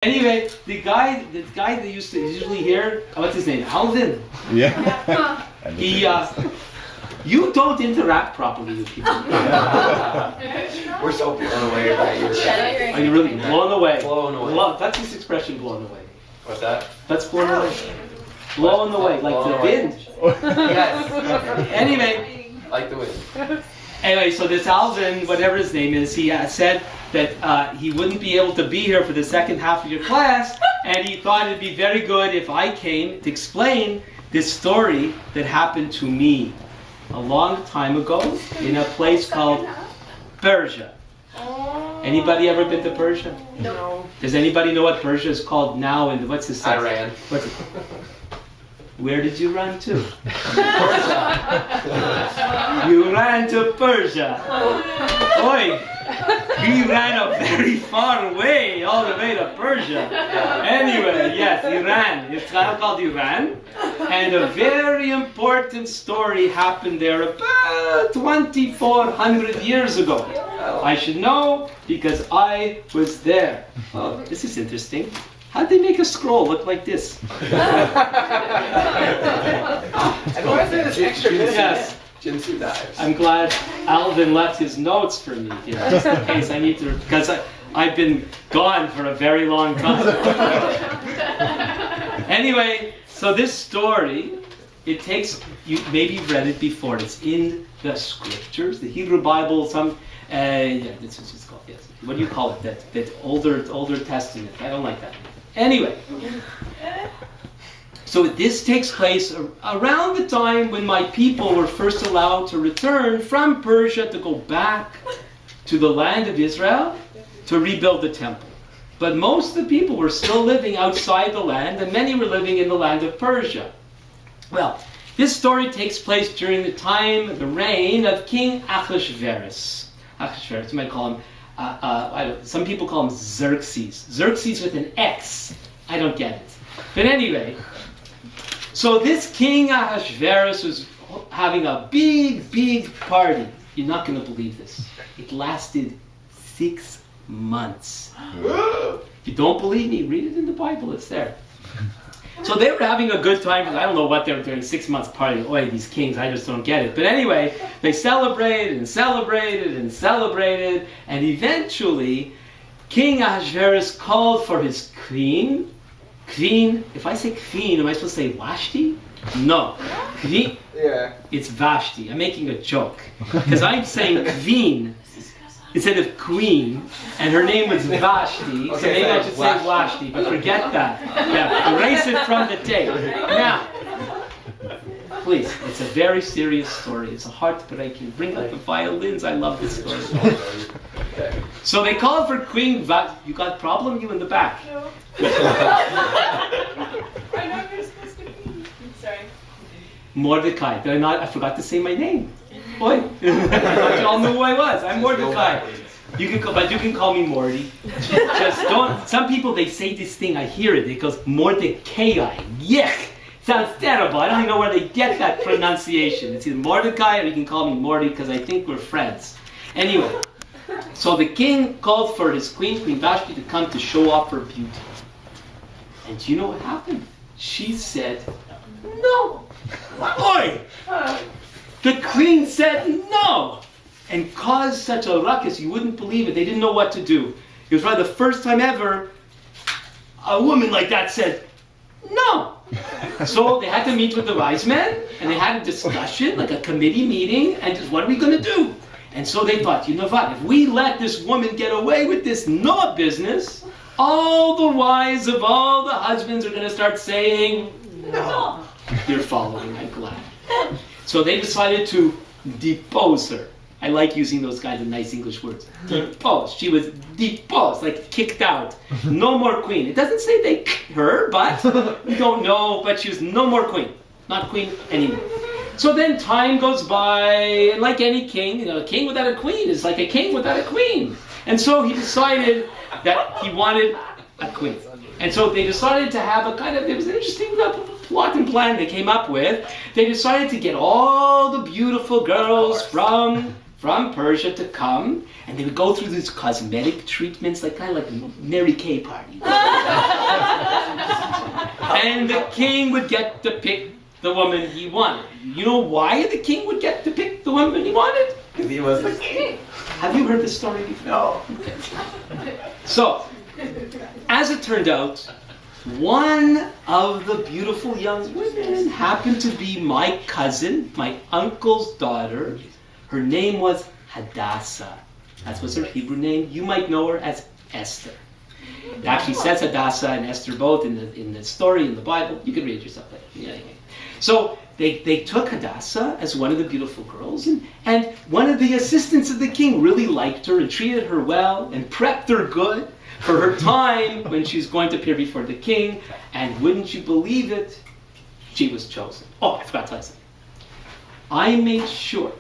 Anyway, the guy that used to usually hear, what's his name? Alvin. Yeah. He, you don't interact properly with people. We're so blown away by your. Are you really blown away? Blown away. That's his expression, blown away. What's that? That's blown away. Blown away, like the wind. Yes. Anyway. Like the wind. Anyway, so this Alvin, whatever his name is, he said that he wouldn't be able to be here for the second half of your class, and he thought it'd be very good if I came to explain this story that happened to me a long time ago in a place called Persia. Anybody ever been to Persia? No. Does anybody know what Persia is called now? And what's the size? Iran. What's it? Where did you run to? You ran to Persia. Oi! He ran a very far way, all the way to Persia. Anyway, yes, Iran. It's now called Iran. And a very important story happened there about 2,400 years ago. I should know because I was there. Oh, this is interesting. How'd they make a scroll look like this? And why is there this extra Yes. Jinsu dives? I'm glad Alvin left his notes for me here, just in case I need to, because I've been gone for a very long time. Anyway, so this story, it takes, maybe you've read it before, it's in the scriptures, the Hebrew Bible, yeah, that's what it's called, yes. What do you call it, that older testament? I don't like that. Anyway, so this takes place around the time when my people were first allowed to return from Persia to go back to the land of Israel to rebuild the temple. But most of the people were still living outside the land, and many were living in the land of Persia. Well, this story takes place during the reign of King Ahasuerus. Ahasuerus, you might call him some people call him Xerxes. Xerxes with an X. I don't get it. But anyway, so this King Ahasuerus was having a big party. You're not going to believe this. It lasted 6 months. If you don't believe me, read it in the Bible. It's there. So they were having a good time. I don't know what they were doing. 6 months party. Oi, these kings, I just don't get it. But anyway, they celebrated and celebrated and celebrated. And eventually, King Ahasuerus called for his queen. Queen, if I say queen, am I supposed to say Vashti? No. Queen, Yeah. it's Vashti. I'm making a joke. Because I'm saying queen instead of queen, and her name was Vashti, so Okay, maybe so I should say Vashti, but forget that. Yeah, erase it from the tape. Now, please, it's a very serious story. It's a heartbreaking. Bring up the violins. I love this story. Okay. So they called for Queen Vashti. You got a problem? You in the back? No. I know you're supposed to be. Sorry. Mordecai. Did I not? I forgot to say my name. Oi. You all knew who I was. I'm Mordecai. You can call me Morty. Just don't. Some people, they say this thing. I hear it. It goes Mordecai. Yuck. Sounds terrible. I don't even know where they get that pronunciation. It's either Mordecai or you can call me Morty because I think we're friends. Anyway, so the king called for his queen, Queen Vashti, to come to show off her beauty. And do you know what happened? She said, no. Oi! The queen said no! And caused such a ruckus, you wouldn't believe it. They didn't know what to do. It was probably the first time ever a woman like that said no. So they had to meet with the wise men, and they had a discussion, like a committee meeting, and just what are we going to do? And so they thought, you know what, if we let this woman get away with this no business, all the wives of all the husbands are going to start saying no. You're following, I'm glad. So they decided to depose her. I like using those kinds of nice English words. Deposed. She was deposed, like kicked out. No more queen. It doesn't say they kicked her, but we don't know. But she was no more queen. Not queen anymore. So then time goes by, and like any king, a king without a queen is like a king without a queen. And so he decided that he wanted a queen. And so they decided to have it was an interesting plot and plan they came up with. They decided to get all the beautiful girls from from Persia to come, and they would go through these cosmetic treatments, like kind of like a Mary Kay party. And the king would get to pick the woman he wanted. You know why the king would get to pick the woman he wanted? Because he was the king. Have you heard this story before? No. So, as it turned out, one of the beautiful young women happened to be my cousin, my uncle's daughter. Her name was Hadassah. That was her Hebrew name. You might know her as Esther. It actually says Hadassah and Esther both in the story in the Bible. You can read it yourself later. Yeah. So they took Hadassah as one of the beautiful girls, and one of the assistants of the king really liked her and treated her well and prepped her good for her time when she was going to appear before the king. And wouldn't you believe it, she was chosen. Oh, I forgot to tell you something. I made sure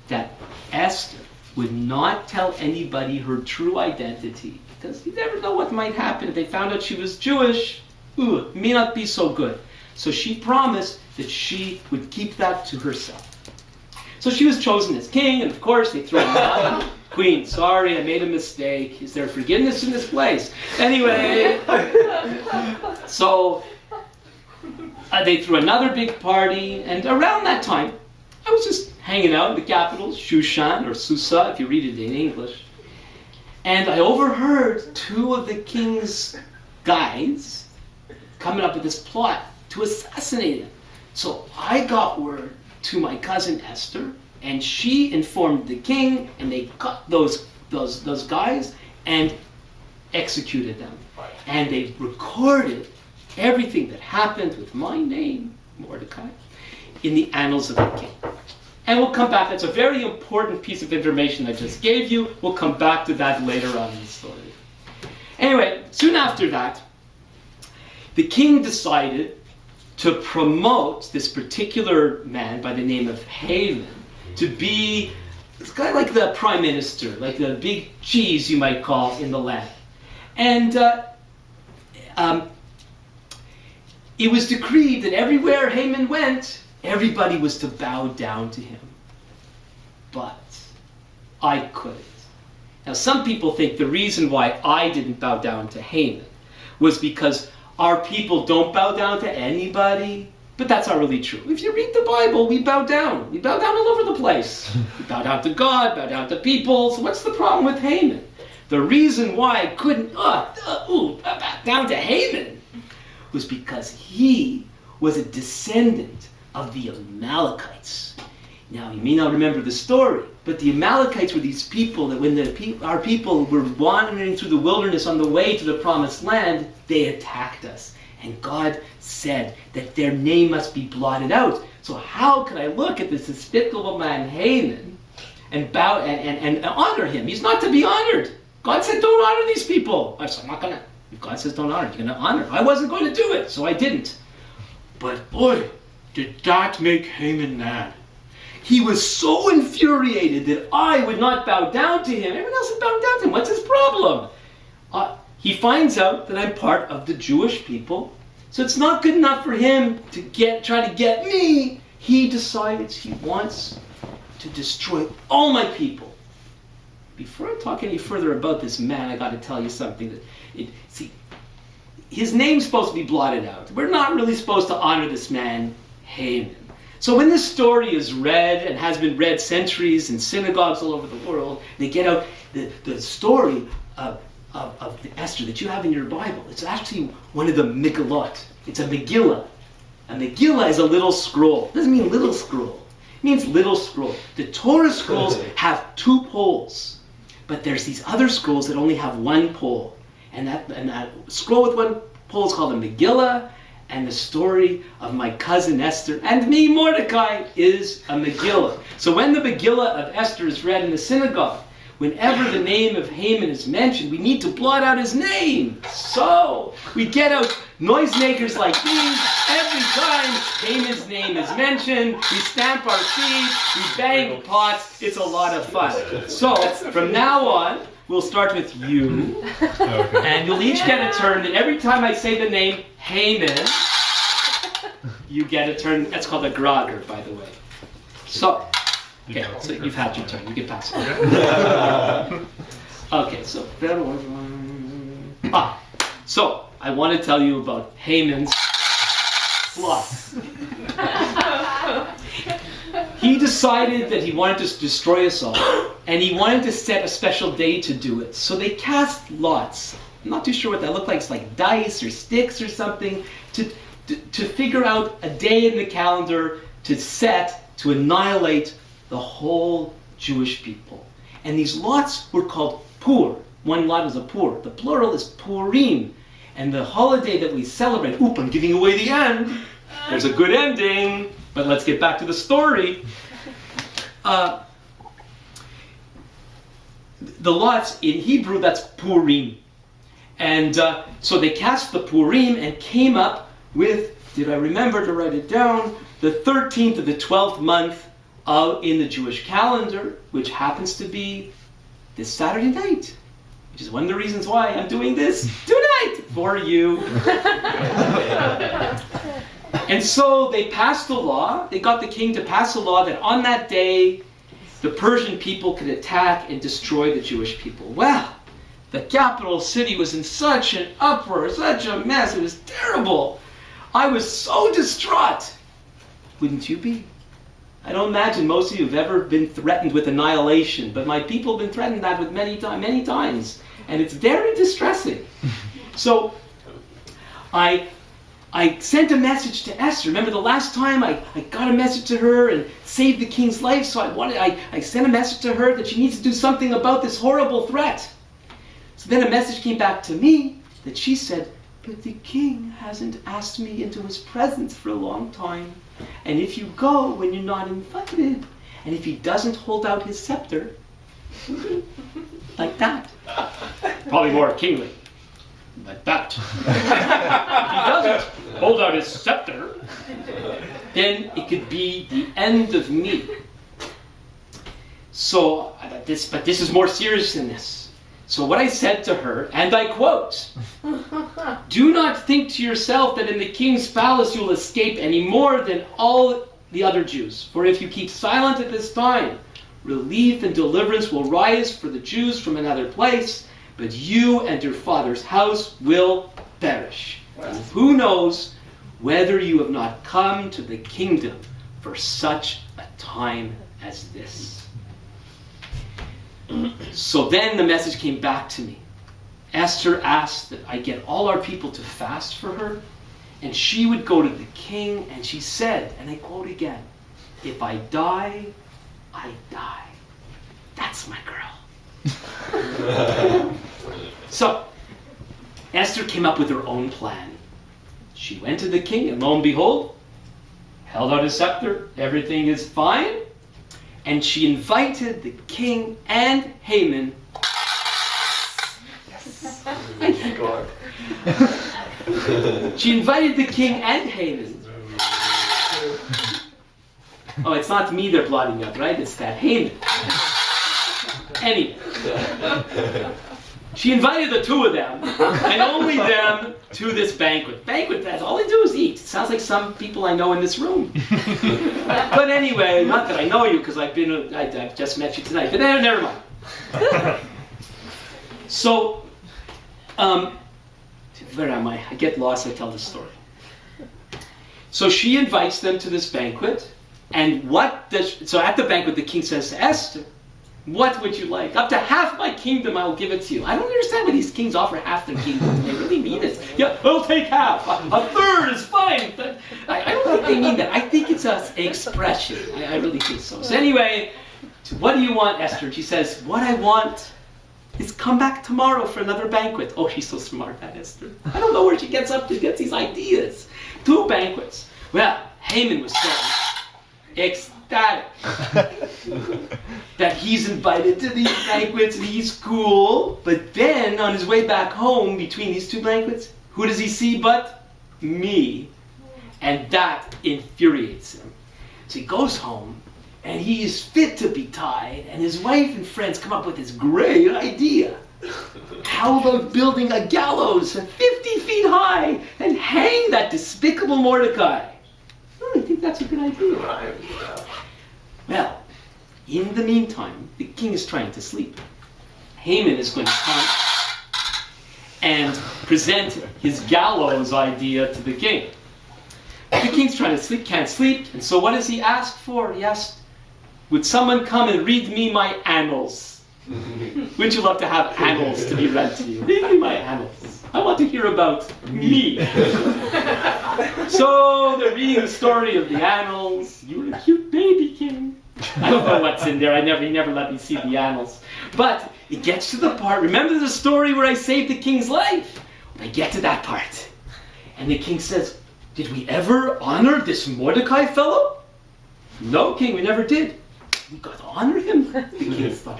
that Esther would not tell anybody her true identity, because you never know what might happen if they found out she was Jewish. It may not be so good. So she promised that she would keep that to herself. So she was chosen as king, and of course they threw her out. Queen, sorry, I made a mistake. Is there forgiveness in this place? Anyway, so they threw another big party, and around that time, I was just hanging out in the capital, Shushan, or Susa, if you read it in English. And I overheard two of the king's guys coming up with this plot to assassinate him. So I got word to my cousin Esther, and she informed the king, and they got those guys and executed them. And they recorded everything that happened with my name, Mordecai, in the annals of the king. And we'll come back. That's a very important piece of information I just gave you. We'll come back to that later on in the story. Anyway, soon after that, the king decided to promote this particular man by the name of Haman to be, it's kind of like the prime minister, like the big cheese you might call in the land. And it was decreed that everywhere Haman went, everybody was to bow down to him. But I couldn't. Now some people think the reason why I didn't bow down to Haman was because our people don't bow down to anybody. But that's not really true. If you read the Bible, we bow down. We bow down all over the place. We bow down to God, bow down to people. So what's the problem with Haman? The reason why I couldn't bow down to Haman was because he was a descendant of the Amalekites. Now, you may not remember the story, but the Amalekites were these people that when our people were wandering through the wilderness on the way to the promised land, they attacked us. And God said that their name must be blotted out. So how could I look at this despicable man Haman and bow and honor him? He's not to be honored. God said don't honor these people. I said, I'm not going to. If God says don't honor, you're going to honor. I wasn't going to do it, so I didn't. But boy, did that make Haman mad. He was so infuriated that I would not bow down to him. Everyone else is bowing down to him. What's his problem? He finds out that I'm part of the Jewish people. So it's not good enough for him to try to get me. He decides he wants to destroy all my people. Before I talk any further about this man, I got to tell you something. His name's supposed to be blotted out. We're not really supposed to honor this man, Haman. So when this story is read and has been read centuries in synagogues all over the world, they get out the story of Esther that you have in your Bible. It's actually one of the Megillot. It's a Megillah. A Megillah is a little scroll. It doesn't mean little scroll. It means little scroll. The Torah scrolls have 2 poles, but there's these other scrolls that only have 1 pole. And that scroll with 1 pole is called a Megillah, and the story of my cousin Esther and me, Mordecai, is a Megillah. So when the Megillah of Esther is read in the synagogue, whenever the name of Haman is mentioned, we need to blot out his name. So we get out noisemakers like these every time Haman's name is mentioned. We stamp our feet, we bang pots. It's a lot of fun. So from now on, we'll start with you, and you'll each get a turn. And every time I say the name Haman, you get a turn. That's called a grogger, by the way. So Okay, so you've had your turn. You can pass it. Okay, so so I want to tell you about Haman's plot. He decided that he wanted to destroy us all, and he wanted to set a special day to do it. So they cast lots. I'm not too sure what that looked like. It's like dice or sticks or something to figure out a day in the calendar to set to annihilate the whole Jewish people. And these lots were called Pur. One lot is a Pur. The plural is Purim. And the holiday that we celebrate, I'm giving away the end. There's a good ending, but let's get back to the story. The lots in Hebrew, that's Purim. And so they cast the Purim and came up with, did I remember to write it down, the 13th of the 12th month in the Jewish calendar, which happens to be this Saturday night, which is one of the reasons why I'm doing this tonight for you. And so they passed the law. They got the king to pass a law that on that day, the Persian people could attack and destroy the Jewish people. Well, the capital city was in such an uproar, such a mess. It was terrible. I was so distraught. Wouldn't you be? I don't imagine most of you have ever been threatened with annihilation, but my people have been threatened that with many times, and it's very distressing. So I sent a message to Esther. Remember the last time I got a message to her and saved the king's life, so I sent a message to her that she needs to do something about this horrible threat. So then a message came back to me that she said, but the king hasn't asked me into his presence for a long time. And if you go when you're not invited, and if he doesn't hold out his scepter, like that, probably more kingly, like that. If he doesn't hold out his scepter, then it could be the end of me. So, but this is more serious than this. So what I said to her, and I quote, do not think to yourself that in the king's palace you'll escape any more than all the other Jews. For if you keep silent at this time, relief and deliverance will rise for the Jews from another place, but you and your father's house will perish. And who knows whether you have not come to the kingdom for such a time as this. So then the message came back to me. Esther asked that I get all our people to fast for her, and she would go to the king, and she said, and I quote again, if I die, I die. That's my girl. So Esther came up with her own plan. She went to the king, and lo and behold, held out his scepter, everything is fine. And she invited the king and Haman. Yes. She invited the king and Haman. Oh, it's not me they're blotting up, right? It's that Haman. Anyway. She invited the two of them, and only them, to this banquet. Banquet, that's all they do is eat. It sounds like some people I know in this room. But anyway, not that I know you, because I've just met you tonight. But never mind. So, where am I? I get lost, I tell the story. So she invites them to this banquet, and so at the banquet the king says to Esther, what would you like? Up to half my kingdom I will give it to you. I don't understand why these kings offer half their kingdom. They really mean it. Yeah, I'll take half. A third is fine. I don't think they mean that. I think it's an expression. I really think so. So anyway, what do you want, Esther? And she says, what I want is come back tomorrow for another banquet. Oh, she's so smart, that Esther. I don't know where she gets these ideas. 2 banquets. Well, Haman was so ecstatic that he's invited to these banquets and he's cool. But then on his way back home between these 2 banquets, who does he see but me? And that infuriates him. So he goes home and he is fit to be tied, and his wife and friends come up with this great idea. How about building a gallows 50 feet high and hang that despicable Mordecai? I think that's a good idea. Well, In the meantime, the king is trying to sleep. Haman is going to come and present his gallows idea to the king. The king's trying to sleep, can't sleep, and so what does he ask for? He asked, would someone come and read me my annals? Wouldn't you love to have annals to be read to you? Read me my annals. I want to hear about me. So they're reading the story of the annals. You were a cute baby, king. I don't know what's in there. He never let me see the annals. But it gets to the part, remember the story where I saved the king's life? They get to that part. And the king says, did we ever honor this Mordecai fellow? No, king, we never did. We got to honor him. The king thought,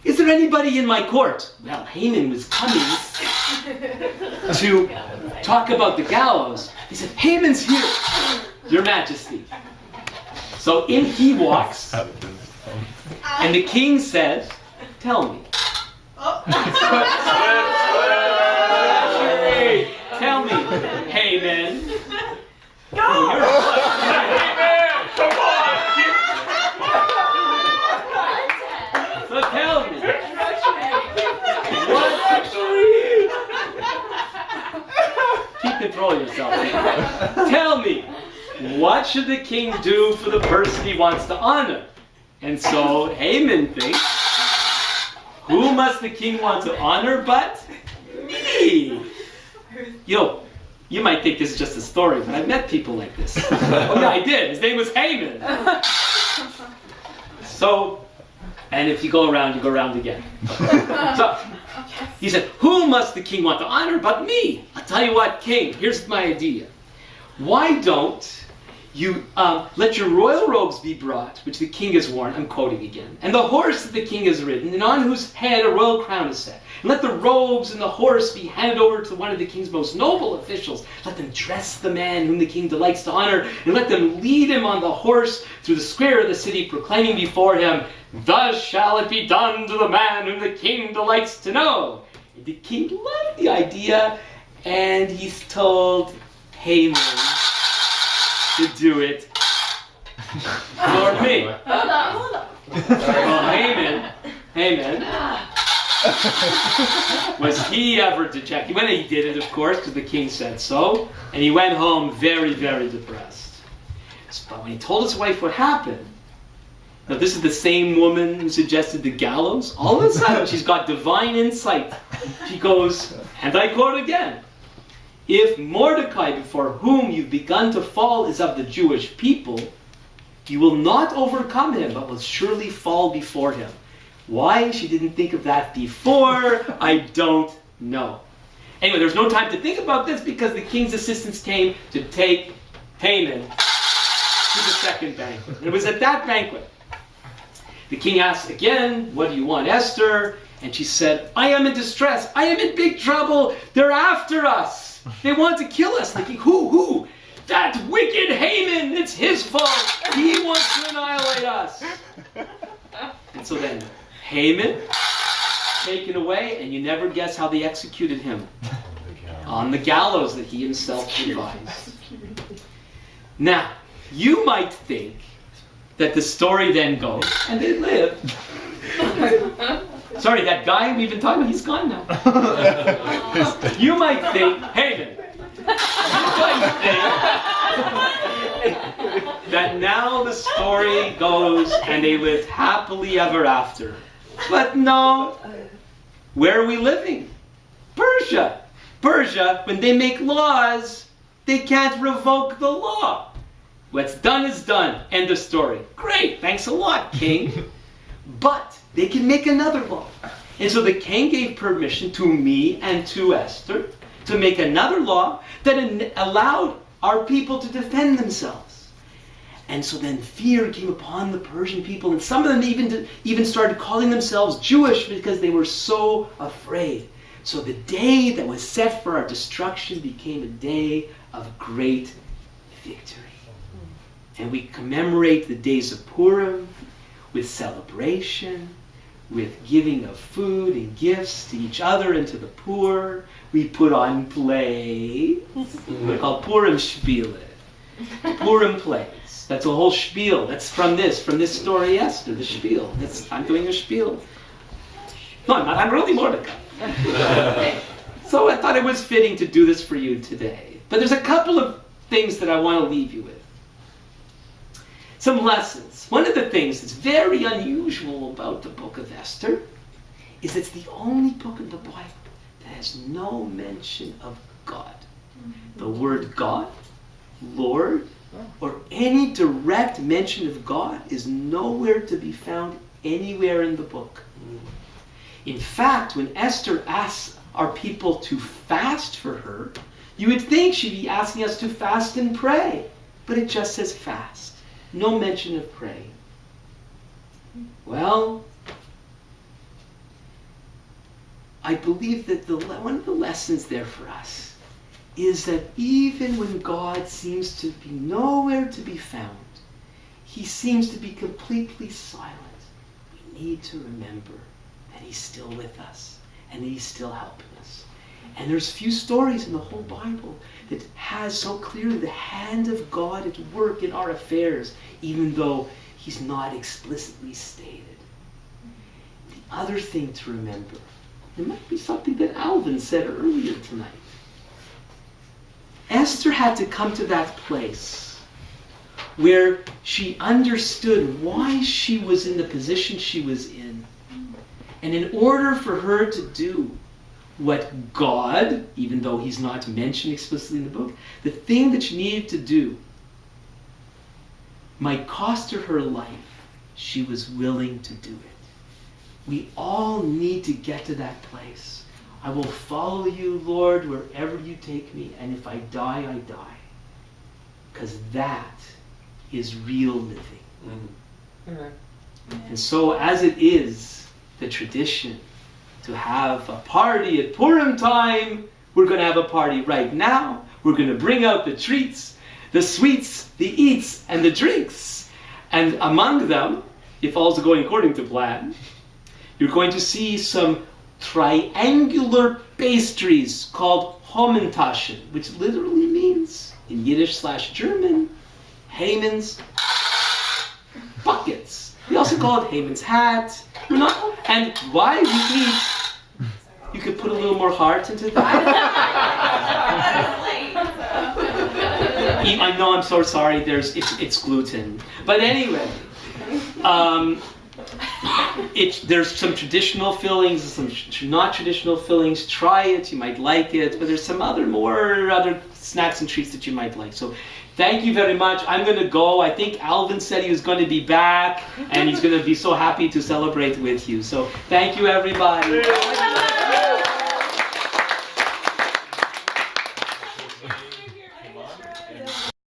is there anybody in my court? Well, Haman was coming to talk about the gallows. He said, Haman's here, Your Majesty. So in he walks, and the king says, tell me. Tell me, Haman. No! Come on! So tell me. Keep control of yourself. Tell me, what should the king do for the person he wants to honor? And so Haman thinks, who must the king want to honor but me? You know, you might think this is just a story, but I've met people like this. Oh yeah, I did. His name was Haman. So, and if you go around again. So, he said, who must the king want to honor but me? I'll tell you what, king, here's my idea. Why don't you let your royal robes be brought, which the king has worn, I'm quoting again, and the horse that the king has ridden, and on whose head a royal crown is set. And let the robes and the horse be handed over to one of the king's most noble officials. Let them dress the man whom the king delights to honor, and let them lead him on the horse through the square of the city, proclaiming before him, thus shall it be done to the man whom the king delights to know. And the king loved the idea, and he's told Haman to do it for me. Hold on. Well, Haman, was he ever dejected? When he did it, of course, because the king said so, and he went home very, very depressed. But when he told his wife what happened, now this is the same woman who suggested the gallows, all of a sudden she's got divine insight. She goes, and I quote again, if Mordecai, before whom you've begun to fall, is of the Jewish people, you will not overcome him, but will surely fall before him. Why she didn't think of that before, I don't know. Anyway, there's no time to think about this because the king's assistants came to take Haman to the second banquet. It was at that banquet. The king asked again, what do you want, Esther? And she said, I am in distress. I am in big trouble. They're after us. They want to kill us. The king, who? That wicked Haman. It's his fault. He wants to annihilate us. And so then Haman taken away, and you never guess how they executed him. On the gallows that he himself devised. Now, you might think that the story then goes, and they lived. Sorry, that guy we've been talking about, he's gone now. You might think, Haman, you might think that now the story goes and they lived happily ever after. But no. Where are we living? Persia. Persia, when they make laws, they can't revoke the law. What's done is done. End of story. Great, thanks a lot, king. But they can make another law. And so the king gave permission to me and to Esther to make another law that allowed our people to defend themselves. And so then fear came upon the Persian people, and some of them even started calling themselves Jewish because they were so afraid. So the day that was set for our destruction became a day of great victory. And we commemorate the days of Purim with celebration, with giving of food and gifts to each other and to the poor. We put on plays. They're called Purim Spiele. Purim plays. That's a whole spiel. That's from this story, Esther, the spiel. I'm doing a spiel. No, I'm not. I'm really Mordecai. So I thought it was fitting to do this for you today. But there's a couple of things that I want to leave you with. Some lessons. One of the things that's very unusual about the Book of Esther is it's the only book in the Bible that has no mention of God. The word God, Lord, or any direct mention of God is nowhere to be found anywhere in the book. In fact, when Esther asks our people to fast for her, you would think she'd be asking us to fast and pray. But it just says fast. No mention of praying. Well, I believe that one of the lessons there for us is that even when God seems to be nowhere to be found, he seems to be completely silent. We need to remember that he's still with us and that he's still helping us. And there's few stories in the whole Bible that has so clearly the hand of God at work in our affairs, even though he's not explicitly stated. The other thing to remember, it might be something that Alvin said earlier tonight. Esther had to come to that place where she understood why she was in the position she was in. And in order for her to do what God, even though he's not mentioned explicitly in the book, the thing that she needed to do might cost her her life, she was willing to do it. We all need to get to that place. I will follow you, Lord, wherever you take me, and if I die, I die. Because that is real living. And so as it is the tradition to have a party at Purim time, we're going to have a party right now. We're going to bring out the treats, the sweets, the eats, and the drinks. And among them, if all's going according to plan, you're going to see some triangular pastries called Homentaschen, which literally means, in Yiddish/German, Haman's buckets. We also call it Haman's hat. And why we eat, you could put a little more heart into that. I know, I'm so sorry, it's gluten. But anyway, there's some traditional fillings, some not traditional fillings. Try it, you might like it, but there's some other snacks and treats that you might like. So thank you very much. I'm going to go. I think Alvin said he was going to be back, and he's going to be so happy to celebrate with you. So thank you, everybody.